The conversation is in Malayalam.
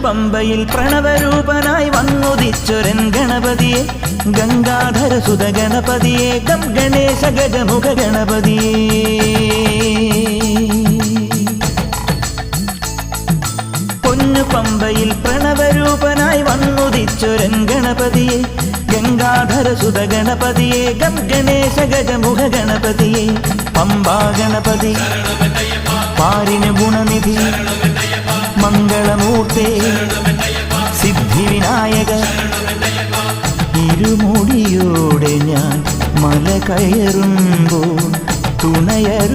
പമ്പയിൽ പ്രണവരൂപനായി വന്നുദിച്ചൊരൻ ഗണപതിയെ ഗംഗാധരസുത ഗണപതിയെ ഗം ഗണേശ ഗജമുഖ ഗണപതിയെ പമ്പയിൽ പ്രണവരൂപനായി വന്നുദിച്ചൊരൻ ഗണപതിയെ ഗംഗാധരസുത ഗണപതിയെ ഗം ഗണേശ ഗജമുഖ ഗണപതിയെ പമ്പാ ഗണപതി പാരിന് ഗുണനിധി മംഗളമൂർത്തേ സിദ്ധിവിനായക ഇരുമുടിയോടെ ഞാൻ മല കയറുമ്പോൾ തുണയർ